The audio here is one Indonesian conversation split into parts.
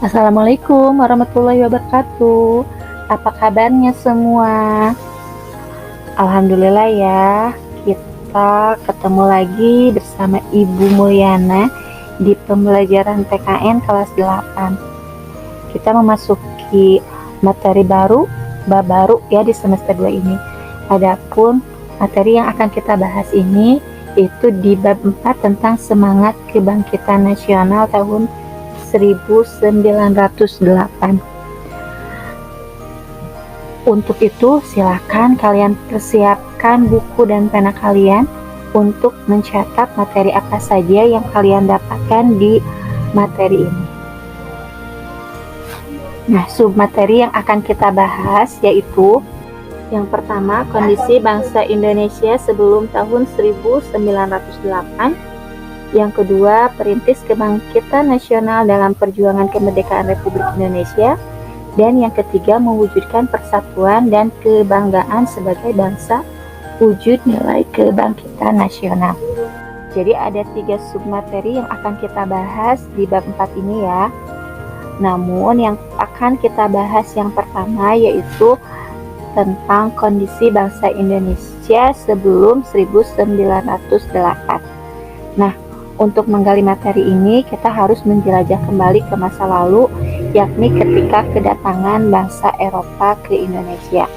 Assalamualaikum warahmatullahi wabarakatuh. Apa kabarnya semua? Alhamdulillah ya, kita ketemu lagi bersama Ibu Mulyana di pembelajaran PKN kelas 8. Kita memasuki materi baru, bab baru ya di semester 2 ini. Adapun materi yang akan kita bahas ini itu di bab 4 tentang semangat kebangkitan nasional tahun 1908. Untuk itu, silakan kalian persiapkan buku dan pena kalian untuk mencatat materi apa saja yang kalian dapatkan di materi ini. Nah, submateri yang akan kita bahas yaitu yang pertama, kondisi bangsa Indonesia sebelum tahun 1908. Yang kedua, perintis kebangkitan nasional dalam perjuangan kemerdekaan Republik Indonesia. Dan yang ketiga, mewujudkan persatuan dan kebanggaan sebagai bangsa, wujud nilai kebangkitan nasional. Jadi ada 3 submateri yang akan kita bahas di bab 4 ini ya. Namun yang akan kita bahas yang pertama yaitu tentang kondisi bangsa Indonesia sebelum 1908. Nah, untuk menggali materi ini kita harus menjelajah kembali ke masa lalu, yakni ketika kedatangan bangsa Eropa ke Indonesia.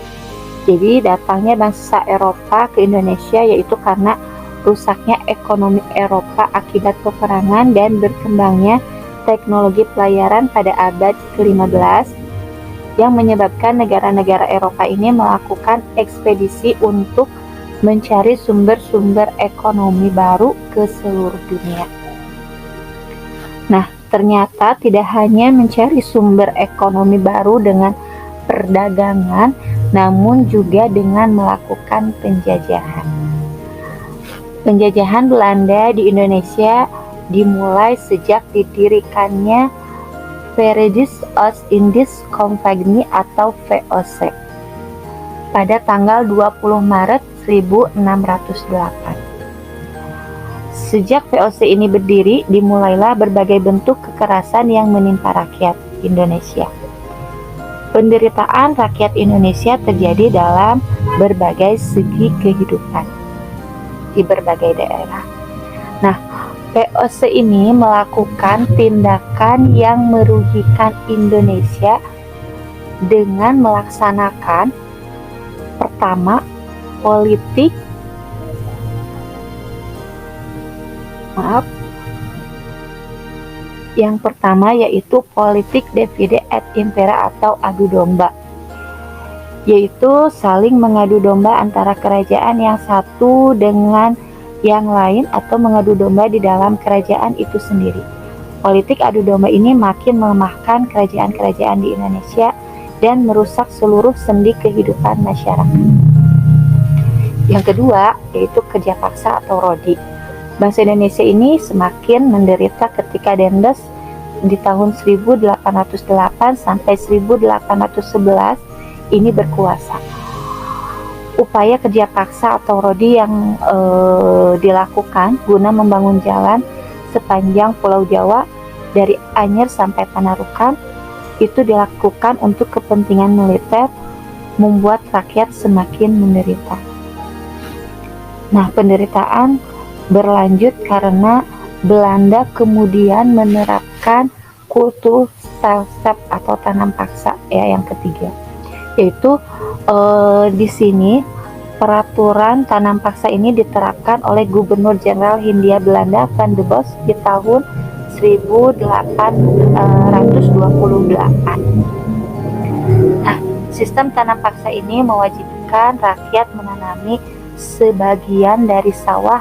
Jadi datangnya bangsa Eropa ke Indonesia yaitu karena rusaknya ekonomi Eropa akibat peperangan dan berkembangnya teknologi pelayaran pada abad ke-15 yang menyebabkan negara-negara Eropa ini melakukan ekspedisi untuk mencari sumber-sumber ekonomi baru ke seluruh dunia. Nah, ternyata tidak hanya mencari sumber ekonomi baru dengan perdagangan, namun juga dengan melakukan penjajahan. Penjajahan Belanda di Indonesia dimulai sejak didirikannya Verenigde Oost-Indisch Compagnie atau VOC pada tanggal 20 Maret 1608. Sejak VOC ini berdiri, dimulailah berbagai bentuk kekerasan yang menimpa rakyat Indonesia. Penderitaan rakyat Indonesia terjadi dalam berbagai segi kehidupan di berbagai daerah. Nah, VOC ini melakukan tindakan yang merugikan Indonesia dengan melaksanakan pertama, yang pertama yaitu politik divide et impera atau adu domba, yaitu saling mengadu domba antara kerajaan yang satu dengan yang lain atau mengadu domba di dalam kerajaan itu sendiri. Politik adu domba ini makin melemahkan kerajaan-kerajaan di Indonesia dan merusak seluruh sendi kehidupan masyarakat. Yang kedua yaitu kerja paksa atau rodi. Bangsa Indonesia ini semakin menderita ketika Dendes di tahun 1808 sampai 1811 ini berkuasa. Upaya kerja paksa atau rodi yang dilakukan guna membangun jalan sepanjang Pulau Jawa dari Anyer sampai Panarukan itu dilakukan untuk kepentingan militer, membuat rakyat semakin menderita. Nah, penderitaan berlanjut karena Belanda kemudian menerapkan kultur stelstep atau tanam paksa ya yang ketiga, yaitu di sini peraturan tanam paksa ini diterapkan oleh Gubernur Jenderal Hindia Belanda Van de Bos di tahun 1828. Nah, sistem tanam paksa ini mewajibkan rakyat menanami sebagian dari sawah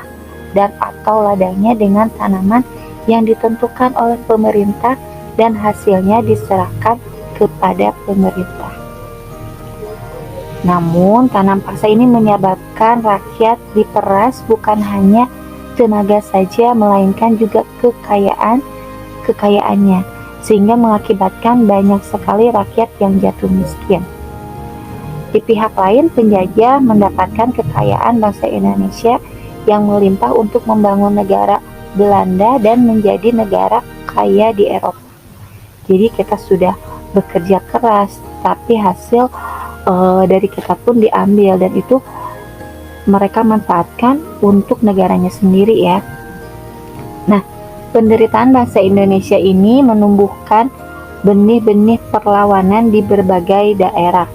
dan atau ladangnya dengan tanaman yang ditentukan oleh pemerintah dan hasilnya diserahkan kepada pemerintah. Namun, tanam paksa ini menyebabkan rakyat diperas bukan hanya tenaga saja, melainkan juga kekayaannya, sehingga mengakibatkan banyak sekali rakyat yang jatuh miskin. Di pihak lain, penjajah mendapatkan kekayaan bangsa Indonesia yang melimpah untuk membangun negara Belanda dan menjadi negara kaya di Eropa. Jadi kita sudah bekerja keras, tapi hasil dari kita pun diambil, dan itu mereka manfaatkan untuk negaranya sendiri ya. Nah, penderitaan bangsa Indonesia ini menumbuhkan benih-benih perlawanan di berbagai daerah.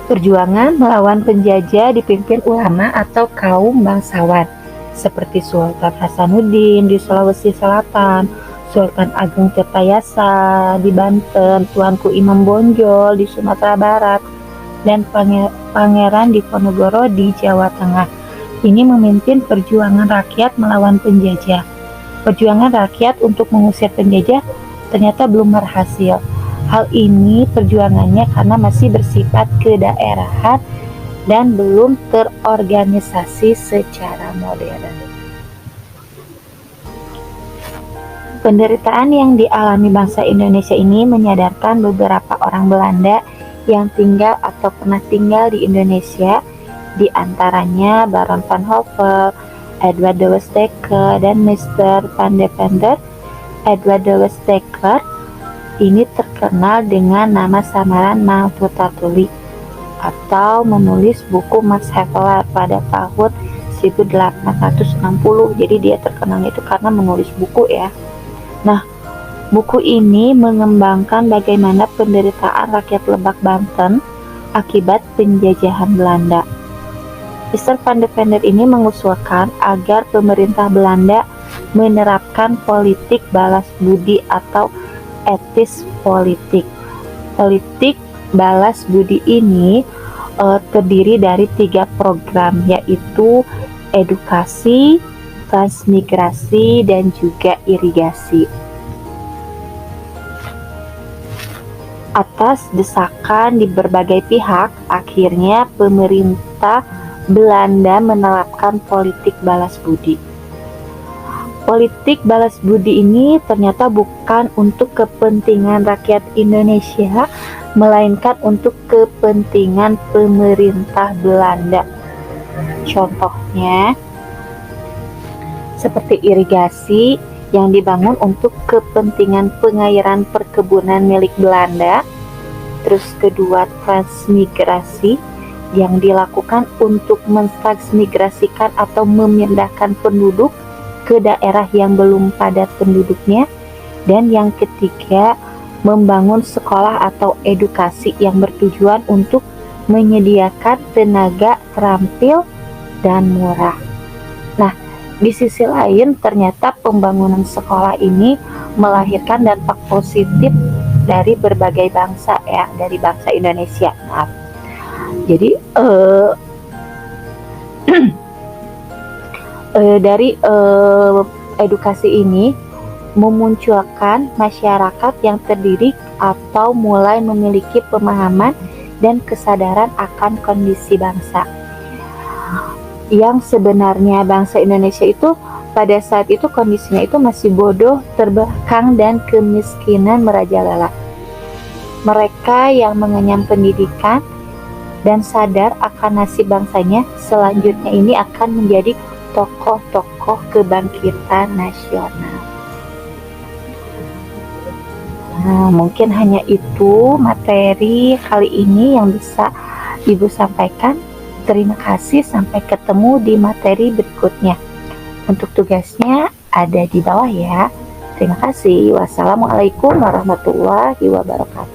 Perjuangan melawan penjajah dipimpin ulama atau kaum bangsawan seperti Sultan Hasanuddin di Sulawesi Selatan, Sultan Agung Tirtayasa di Banten, Tuanku Imam Bonjol di Sumatera Barat, dan Pangeran Diponegoro di Jawa Tengah. Ini memimpin perjuangan rakyat melawan penjajah. Perjuangan rakyat untuk mengusir penjajah ternyata belum berhasil. Hal ini perjuangannya karena masih bersifat kedaerahan dan belum terorganisasi secara modern. Penderitaan yang dialami bangsa Indonesia ini menyadarkan beberapa orang Belanda yang tinggal atau pernah tinggal di Indonesia, di antaranya Baron van Hove, Edward de Westdekker, dan Mr. van de Venter. Edward de Westdekker ini terkenal dengan nama samaran Multatuli atau menulis buku Max Havelaar pada tahun 1860. Jadi dia terkenalnya itu karena menulis buku ya. Nah, buku ini mengembangkan bagaimana penderitaan rakyat Lebak Banten akibat penjajahan Belanda. Mr. van de Venter ini mengusulkan agar pemerintah Belanda menerapkan politik balas budi atau etis politik. Politik balas budi ini terdiri dari 3 program, yaitu edukasi, transmigrasi, dan juga irigasi. Atas desakan di berbagai pihak, akhirnya pemerintah Belanda menerapkan politik balas budi. Politik balas budi ini ternyata bukan untuk kepentingan rakyat Indonesia, melainkan untuk kepentingan pemerintah Belanda. Contohnya, seperti irigasi yang dibangun untuk kepentingan pengairan perkebunan milik Belanda. Terus kedua, transmigrasi yang dilakukan untuk mentransmigrasikan atau memindahkan penduduk ke daerah yang belum padat penduduknya. Dan yang ketiga, membangun sekolah atau edukasi yang bertujuan untuk menyediakan tenaga terampil dan murah. Nah, di sisi lain ternyata pembangunan sekolah ini melahirkan dampak positif dari berbagai bangsa ya, dari bangsa Indonesia. Maaf. Jadi dari edukasi ini memunculkan masyarakat yang terdiri atau mulai memiliki pemahaman dan kesadaran akan kondisi bangsa. Yang sebenarnya bangsa Indonesia itu pada saat itu kondisinya itu masih bodoh, terbelakang, dan kemiskinan merajalela. Mereka yang mengenyam pendidikan dan sadar akan nasib bangsanya selanjutnya ini akan menjadi tokoh-tokoh kebangkitan nasional. Nah, mungkin hanya itu materi kali ini yang bisa Ibu sampaikan. Terima kasih, sampai ketemu di materi berikutnya. Untuk tugasnya ada di bawah ya. Terima kasih. Wassalamualaikum warahmatullahi wabarakatuh.